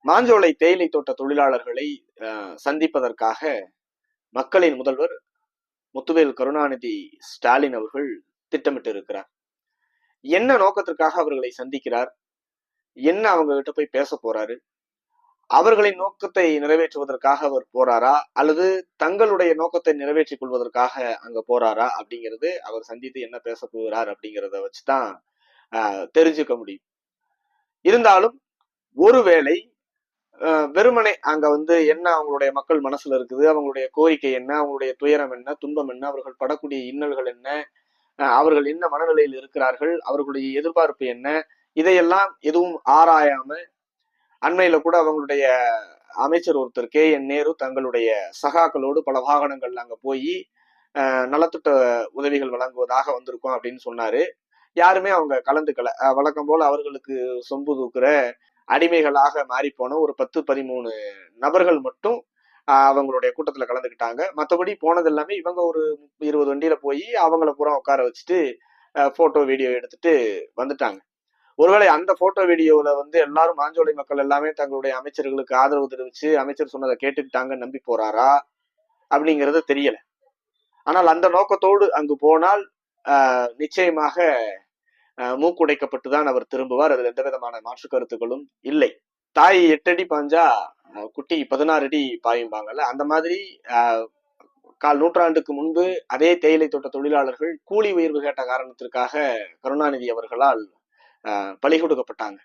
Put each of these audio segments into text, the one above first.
மாஞ்சோலை தேயிலை தோட்ட தொழிலாளர்களை சந்திப்பதற்காக மக்களின் முதல்வர் முத்துவேல் கருணாநிதி ஸ்டாலின் அவர்கள் திட்டமிட்டு இருக்கிறார். என்ன நோக்கத்திற்காக அவர்களை சந்திக்கிறார், என்ன அவங்க கிட்ட போய் பேச போறாரு, அவர்களின் நோக்கத்தை நிறைவேற்றுவதற்காக அவர் போறாரா அல்லது தங்களுடைய நோக்கத்தை நிறைவேற்றிக் கொள்வதற்காக அங்க போறாரா அப்படிங்கிறது, அவர் சந்தித்து என்ன பேச போகிறார் அப்படிங்கிறத வச்சுதான் தெரிஞ்சுக்க முடியும். இருந்தாலும் ஒருவேளை வெறுமனே அங்க என்ன அவங்களுடைய மக்கள் மனசுல இருக்குது, அவங்களுடைய கோரிக்கை என்ன, அவங்களுடைய துயரம் என்ன, துன்பம் என்ன, அவர்கள் படக்கூடிய இன்னல்கள் என்ன, அவர்கள் என்ன மனநிலையில் இருக்கிறார்கள், அவர்களுடைய எதிர்பார்ப்பு என்ன, இதையெல்லாம் எதுவும் ஆராயாம அண்மையில கூட அவங்களுடைய அமைச்சர் ஒருத்தர் KN நேரு தங்களுடைய சகாக்களோடு பல வாகனங்கள்ல அங்க போய் நலத்திட்ட உதவிகள் வழங்குவதாக வந்திருக்கோம் அப்படின்னு சொன்னாரு. யாருமே அவங்க கலந்துக்கல. வழக்கம் போல அவர்களுக்கு சொம்பு தூக்குற அடிமைகளாக மாறி போன ஒரு 10-13 நபர்கள் மட்டும் அவங்களுடைய கூட்டத்துல கலந்துக்கிட்டாங்க. மற்றபடி போனது எல்லாமே இவங்க ஒரு 20 வண்டியில போய் அவங்கள பூரா உட்கார வச்சுட்டு போட்டோ வீடியோ எடுத்துட்டு வந்துட்டாங்க. ஒருவேளை அந்த போட்டோ வீடியோல எல்லாரும் மாஞ்சோலை மக்கள் எல்லாமே தங்களுடைய அமைச்சர்களுக்கு ஆதரவு தெரிவிச்சு அமைச்சர் சொன்னதை கேட்டுக்கிட்டாங்க நம்பி போறாரா அப்படிங்கிறது தெரியல. ஆனால் அந்த நோக்கத்தோடு அங்கு போனால் நிச்சயமாக மூக்குடைக்கப்பட்டுதான் அவர் திரும்புவார். அதில் எந்த விதமான மாற்று கருத்துக்களும் இல்லை. தாய் 8 அடி பாஞ்சா குட்டி 16 அடி பாயும்பாங்கல்ல, அந்த மாதிரி கால் நூற்றாண்டுக்கு முன்பு அதே தேயிலை தோட்ட தொழிலாளர்கள் கூலி உயர்வு கேட்ட காரணத்திற்காக கருணாநிதி அவர்களால் பலி கொடுக்கப்பட்டாங்க.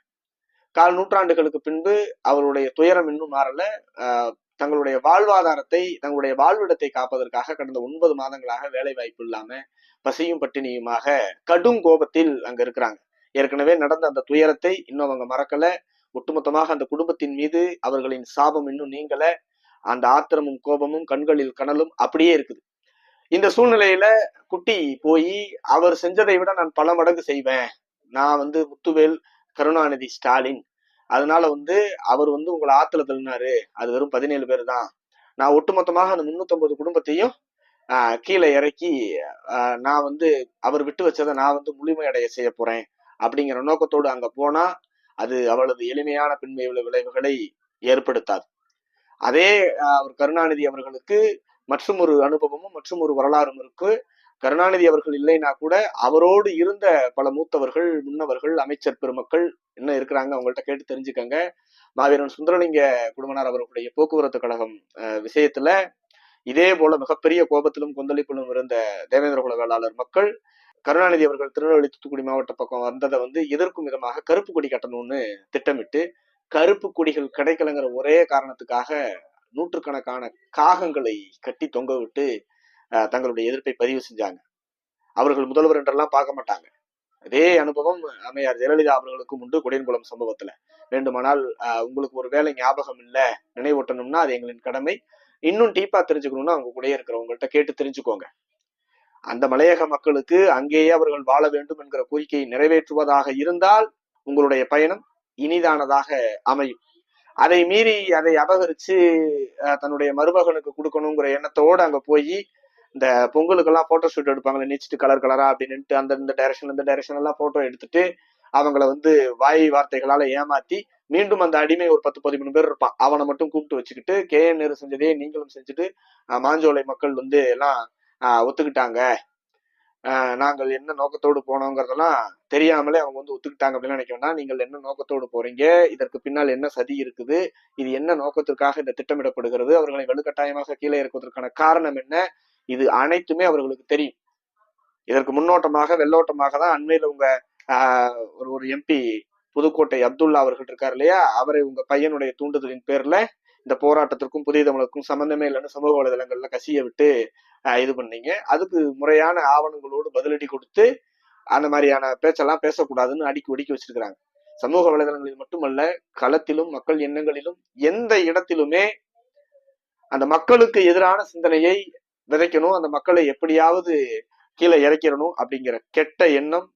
கால் நூற்றாண்டுகளுக்கு பின்பு அவருடைய துயரம் இன்னும் மாறல. தங்களுடைய வாழ்வாதாரத்தை, தங்களுடைய வாழ்விடத்தை காப்பதற்காக கடந்த 9 மாதங்களாக வேலை வாய்ப்பு இல்லாம பசியும் பட்டினியுமாக கடும் கோபத்தில் அங்க இருக்கிறாங்க. ஏற்கனவே நடந்த அந்த துயரத்தை இன்னும் அவங்க மறக்கல. ஒட்டுமொத்தமாக அந்த குடும்பத்தின் மீது அவர்களின் சாபம் இன்னும் நீங்கல. அந்த ஆத்திரமும் கோபமும் கண்களில் கனலும் அப்படியே இருக்குது. இந்த சூழ்நிலையில குட்டி போய் அவர் செஞ்சதை விட நான் பல மடங்கு செய்வேன், நான் முத்துவேல் கருணாநிதி ஸ்டாலின், அதனால அவர் உங்களை ஆத்துல தள்ளினாரு, அது வெறும் 17 பேர் தான், நான் ஒட்டுமொத்தமாக அந்த 350 குடும்பத்தையும் கீழே இறக்கி நான் அவர் விட்டு வச்சதை நான் முழுமையடைய செய்ய போறேன் அப்படிங்கிற நோக்கத்தோடு அங்க போனா அது அவளது எளிமையான பின்மை விளைவுகளை ஏற்படுத்தாது. அதே அவர் கருணாநிதி அவர்களுக்கு மற்றும் ஒரு அனுபவமும் மற்றும் ஒரு வரலாறும் இருக்கு. கருணாநிதி அவர்கள் இல்லைன்னா கூட அவரோடு இருந்த பல மூத்தவர்கள், முன்னவர்கள், அமைச்சர் பெருமக்கள் என்ன இருக்கிறாங்க, அவங்கள்ட்ட கேட்டு தெரிஞ்சுக்கங்க. மாவீரன் சுந்தரலிங்க குடும்பனார் அவர்களுடைய போக்குவரத்து கழகம் விஷயத்துல இதே போல மிகப்பெரிய கோபத்திலும் கொந்தளிப்பிலும் இருந்த தேவேந்திரகுல வேளாளர் மக்கள் கருணாநிதி அவர்கள் திருநெல்வேலி தூத்துக்குடி மாவட்ட பக்கம் வந்ததை எதிர்க்கும் விதமாக கருப்பு கொடி கட்டணும்னு திட்டமிட்டு, கருப்பு கொடிகள் கிடைக்கலங்கிற ஒரே காரணத்துக்காக நூற்றுக்கணக்கான காகங்களை கட்டி தொங்க விட்டு தங்களுடைய எதிர்ப்பை பதிவு செஞ்சாங்க. அவர்கள் முதல்வர் என்றெல்லாம் பார்க்க மாட்டாங்க. அதே அனுபவம் அம்மையார் ஜெயலலிதா அவர்களுக்கும் உண்டு. கொடியன்குளம் சம்பவத்துல வேண்டுமானால் உங்களுக்கு ஒரு வேலை ஞாபகம் இல்லை நினைவூட்டணும்னா அது எங்களின் கடமை, இன்னும் டீப்பா தெரிஞ்சுக்கணும்னா அவங்க கூட இருக்கிறவங்கள்ட்ட கேட்டு தெரிஞ்சுக்கோங்க. அந்த மலையக மக்களுக்கு அங்கேயே அவர்கள் வாழ வேண்டும் என்கிற கோரிக்கையை நிறைவேற்றுவதாக இருந்தால் உங்களுடைய பயணம் இனிதானதாக அமையும். அதை மீறி அதை அபகரிச்சு தன்னுடைய மருமகனுக்கு கொடுக்கணுங்கிற எண்ணத்தோடு அங்க போய் இந்த பொங்கலுக்கெல்லாம் போட்டோ ஷூட் எடுப்பாங்களே, நீச்சிட்டு கலர் கலரா அப்படின்ட்டு அந்த டைரக்ஷன் இந்த டைரக்ஷன் எல்லாம் போட்டோ எடுத்துட்டு அவங்கள வாய் வார்த்தைகளால ஏமாத்தி மீண்டும் அந்த அடிமை ஒரு 10-13 பேர் இருப்பான், அவனை மட்டும் கூப்பிட்டு வச்சுக்கிட்டு KN நேரு செஞ்சதே நீங்களும் செஞ்சுட்டு மாஞ்சோலை மக்கள் எல்லாம் ஒத்துக்கிட்டாங்க, நாங்கள் என்ன நோக்கத்தோடு போனோங்கிறதெல்லாம் தெரியாமலே அவங்க ஒத்துக்கிட்டாங்க அப்படின்னு நினைக்க வேண்டாம். நீங்கள் என்ன நோக்கத்தோடு போறீங்க, இதற்கு பின்னால் என்ன சதி இருக்குது, இது என்ன நோக்கத்திற்காக இந்த திட்டமிடப்படுகிறது, அவர்களை வலுக்கட்டாயமாக கீழே இறக்குவதற்கான காரணம் என்ன, இது அனைத்துமே அவர்களுக்கு தெரியும். இதற்கு முன்னோட்டமாக வெள்ளோட்டமாக தான் அண்மையில உங்க ஒரு MP புதுக்கோட்டை அப்துல்லா அவர்கள் இருக்காரு இல்லையா, அவரை உங்க பையனுடைய தூண்டுதலின் பேர்ல இந்த போராட்டத்திற்கும் புதிய தமிழுக்கும் சம்பந்தமே இல்லைன்னு சமூக வலைதளங்கள்ல கசிய விட்டு இது பண்ணீங்க. அதுக்கு முறையான ஆவணங்களோடு பதிலடி கொடுத்து அந்த மாதிரியான பேச்செல்லாம் பேசக்கூடாதுன்னு அடிக்கி ஒடுக்கி வச்சிருக்கிறாங்க. சமூக வலைதளங்களில் மட்டுமல்ல, களத்திலும் மக்கள் எண்ணங்களிலும் எந்த இடத்திலுமே அந்த மக்களுக்கு எதிரான சிந்தனையை விதைக்கணும், அந்த மக்களை எப்படியாவது கீழே இறக்கிடணும் அப்படிங்கிற கெட்ட எண்ணம்,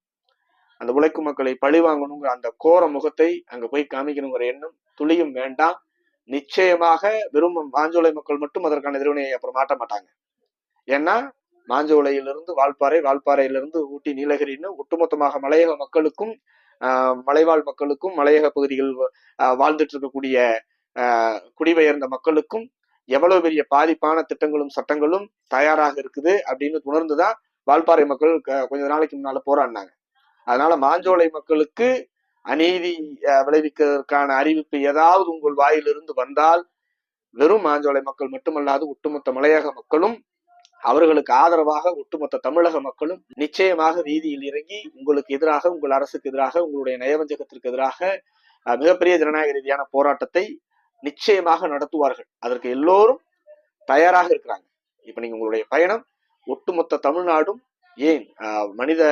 அந்த உழைக்கும் மக்களை பழி வாங்கணுங்கிற அந்த கோர முகத்தை அங்க போய் காமிக்கணுங்கிற எண்ணம் துளியும் வேண்டாம். நிச்சயமாக வெறும் மாஞ்சோலை மக்கள் மட்டும் அதற்கான எதிர்வினையை அப்புறம் மாட்ட மாட்டாங்க. ஏன்னா மாஞ்சோலையிலிருந்து வால்பாறை, வால்பாறையிலிருந்து ஊட்டி, நீலகிரின்னு ஒட்டுமொத்தமாக மலையக மக்களுக்கும் மலைவாழ் மக்களுக்கும் மலையக பகுதிகள் வாழ்ந்துட்டு இருக்கக்கூடிய குடிபெயர்ந்த மக்களுக்கும் எவ்வளவு பெரிய பாதிப்பான திட்டங்களும் சட்டங்களும் தயாராக இருக்குது அப்படின்னு உணர்ந்துதான் வால்பாறை மக்கள் கொஞ்ச நாளைக்கு முன்னால போராடினாங்க. அதனால மாஞ்சோலை மக்களுக்கு அநீதி விளைவிக்கிறதுக்கான அறிவிப்பு ஏதாவது உங்கள் வாயிலிருந்து வந்தால் வெறும் மாஞ்சோலை மக்கள் மட்டுமல்லாது ஒட்டுமொத்த மலையக மக்களும் அவர்களுக்கு ஆதரவாக ஒட்டுமொத்த தமிழக மக்களும் நிச்சயமாக வீதியில் இறங்கி உங்களுக்கு எதிராக, உங்கள் அரசுக்கு எதிராக, உங்களுடைய நயவஞ்சகத்திற்கு எதிராக மிகப்பெரிய ஜனநாயக ரீதியான போராட்டத்தை நிச்சயமாக நடத்துவார்கள். அதற்கு எல்லோரும் தயாராக இருக்கிறாங்க. இப்ப நீங்க உங்களுடைய பயணம் ஒட்டுமொத்த தமிழ்நாடும், ஏன் மனித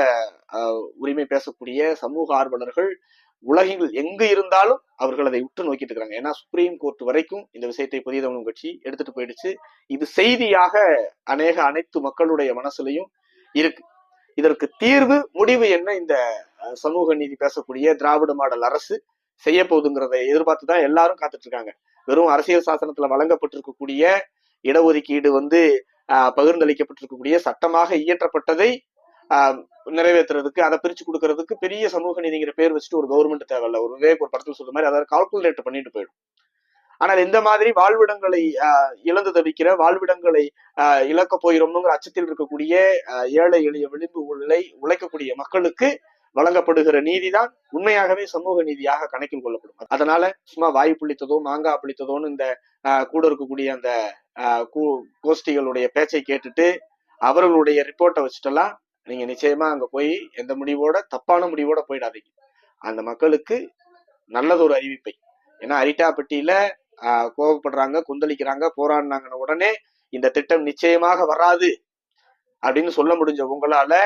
உரிமை பேசக்கூடிய சமூக ஆர்வலர்கள் உலகில் எங்கு இருந்தாலும் அவர்கள் அதை உற்று நோக்கிட்டு இருக்காங்க. ஏன்னா சுப்ரீம் கோர்ட் வரைக்கும் இந்த விஷயத்தை புதிய தமிழ் கட்சி எடுத்துட்டு போயிடுச்சு. இது செய்தியாக அனைத்து மக்களுடைய மனசுலையும் இருக்கு. இதற்கு தீர்வு, முடிவு என்ன இந்த சமூக நீதி பேசக்கூடிய திராவிட மாடல் அரசு செய்ய போகுதுங்கிறத எதிர்பார்த்துதான் எல்லாரும் காத்துட்டு இருக்காங்க. வெறும் அரசியல் சாசனத்துல வழங்கப்பட்டிருக்கக்கூடிய இடஒதுக்கீடு பகிர்ந்தளிக்கப்பட்டிருக்கக்கூடிய சட்டமாக இயற்றப்பட்டதை நிறைவேற்றுறதுக்கு, அதை பிரிச்சு கொடுக்கறதுக்கு பெரிய சமூக நீதிங்கிற பேர் வச்சுட்டு ஒரு கவர்மெண்ட் தேவையில்ல. ஒரு விவேக் ஒரு படத்தில் சொல்ற மாதிரி அதாவது கால்குலேட் பண்ணிட்டு போயிடும். ஆனால் இந்த மாதிரி வாழ்விடங்களை இழந்து தவிக்கிற, வாழ்விடங்களை இழக்க போகிறோம்ங்கிற அச்சத்தில் இருக்கக்கூடிய ஏழை எளிய விளிம்பு உழைக்கக்கூடிய மக்களுக்கு வழங்கப்படுகிற நீதிதான் உண்மையாகவே சமூக நீதியாக கணக்கில் கொள்ளப்படும். அதனால சும்மா வாய் புளித்ததோ மாங்காய் புளித்ததோன்னு இந்த கூட இருக்கக்கூடிய அந்த கோஷ்டிகளுடைய பேச்சை கேட்டுட்டு அவர்களுடைய ரிப்போர்ட்டை வச்சுட்டெல்லாம் நீங்க நிச்சயமா அங்க போய் எந்த முடிவோட, தப்பான முடிவோட போயிடாதீங்க. அந்த மக்களுக்கு நல்லதொரு அறிவிப்பை, ஏன்னா அரிட்டாப்பட்டியில கோபப்படுறாங்க, கொந்தளிக்கிறாங்க, போராடினாங்கன்னு உடனே இந்த திட்டம் நிச்சயமாக வராது அப்படின்னு சொல்ல முடிஞ்ச உங்களால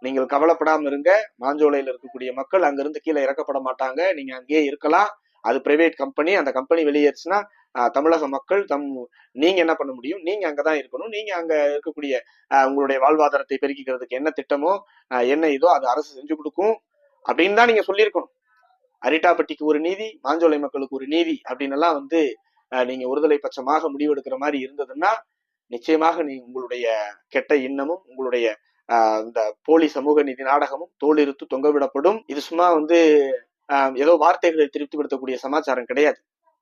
நீங்கள் கவலைப்படாம இருங்க. மாஞ்சோலையில இருக்கக்கூடிய மக்கள் அங்கிருந்து கீழே இறக்கப்பட மாட்டாங்க. நீங்க அங்கேயே இருக்கலாம். அது பிரைவேட் கம்பெனி. அந்த கம்பெனி வெளியேறுச்சுன்னா தமிழக மக்கள் நீங்க என்ன பண்ண முடியும்? நீங்க அங்கதான் இருக்கணும். நீங்க அங்க இருக்கக்கூடிய உங்களுடைய வாழ்வாதாரத்தை பெருக்கிக்கிறதுக்கு என்ன திட்டமோ என்ன இதோ அது அரசு செஞ்சு கொடுக்கும் அப்படின்னு தான் நீங்க சொல்லியிருக்கணும். அரிட்டாப்பட்டிக்கு ஒரு நீதி, மாஞ்சோலை மக்களுக்கு ஒரு நீதி அப்படின்னு எல்லாம் நீங்க ஒருதலை பட்சமாக முடிவெடுக்கிற மாதிரி இருந்ததுன்னா நிச்சயமாக உங்களுடைய கெட்ட எண்ணமும் உங்களுடைய இந்த போலி சமூக நீதி நாடகமும் தோளிருத்து தொங்கவிடப்படும். இது சும்மா ஏதோ வார்த்தைகளை திருப்திப்படுத்தக்கூடிய சமாச்சாரம் கிடையாது.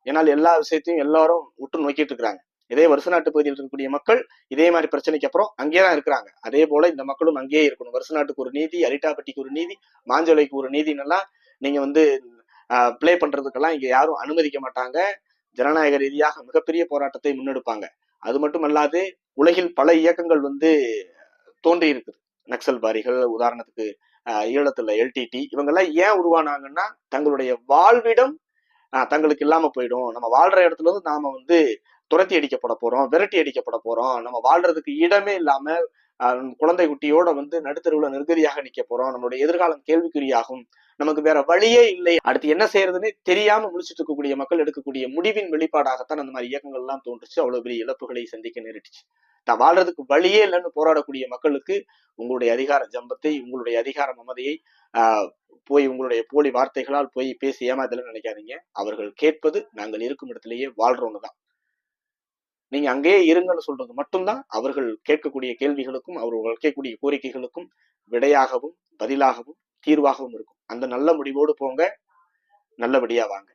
ஏன்னால் எல்லா விஷயத்தையும் எல்லாரும் உற்று நோக்கிட்டு இருக்கிறாங்க. இதே வருஷ நாட்டு பகுதியில் இருக்கக்கூடிய மக்கள் இதே மாதிரி பிரச்சனைக்கு அப்புறம் அங்கேதான் இருக்கிறாங்க. அதே போல இந்த மக்களும் அங்கேயே இருக்கணும். வருஷ நாட்டுக்கு ஒரு நீதி, அரிட்டாப்பட்டிக்கு ஒரு நீதி, மாஞ்சோலைக்கு ஒரு நீதினெல்லாம் நீங்க பிளே பண்றதுக்கெல்லாம் இங்க யாரும் அனுமதிக்க மாட்டாங்க. ஜனநாயக ரீதியாக மிகப்பெரிய போராட்டத்தை முன்னெடுப்பாங்க. அது மட்டும் அல்லாது உலகில் பல இயக்கங்கள் தோன்றி இருக்குது. நக்சல்பாரிகள், உதாரணத்துக்கு ஈழத்துல எல்டிடி, இவங்கெல்லாம் ஏன் உருவானாங்கன்னா தங்களுடைய வாழ்விடம் தங்களுக்கு இல்லாம போயிடும், நம்ம வாழ்ற இடத்துல இருந்து நாம துரத்தி அடிக்கப்பட போறோம், விரட்டி அடிக்கப்பட போறோம், நம்ம வாழ்றதுக்கு இடமே இல்லாம குழந்தை குட்டியோட நடுத்தருவுல நிர்கதியாக நிக்க போறோம், நம்மளுடைய எதிர்காலம் கேள்விக்குறியாகும், நமக்கு வேற வழியே இல்லை, அடுத்து என்ன செய்யறதுன்னு தெரியாம முடிச்சுட்டு இருக்கக்கூடிய மக்கள் எடுக்கக்கூடிய முடிவின் வெளிப்பாடாகத்தான் அந்த மாதிரி இயக்கங்கள் எல்லாம் தோன்றுச்சு. அவ்வளவு பெரிய இழப்புகளை சந்திக்க நேரிட்டுச்சு. தான் வாழ்றதுக்கு வழியே இல்லைன்னு போராடக்கூடிய மக்களுக்கு உங்களுடைய அதிகார ஜம்பத்தை, உங்களுடைய அதிகார மமதையை போய் உங்களுடைய போலி வார்த்தைகளால் போய் பேசி ஏமாத்தலன்னு நினைக்காதீங்க. அவர்கள் கேட்பது நாங்கள் இருக்கும் இடத்திலேயே வாழ்றோம்னு தான். நீங்க அங்கேயே இருங்கன்னு சொல்றது மட்டும்தான் அவர்கள் கேட்கக்கூடிய கேள்விகளுக்கும் அவர்கள் கேட்கக்கூடிய கோரிக்கைகளுக்கும் விடையாகவும் பதிலாகவும் தீர்வாகவும் இருக்கும். அந்த நல்ல முடிவோடு போங்க, நல்லபடியா வாங்க.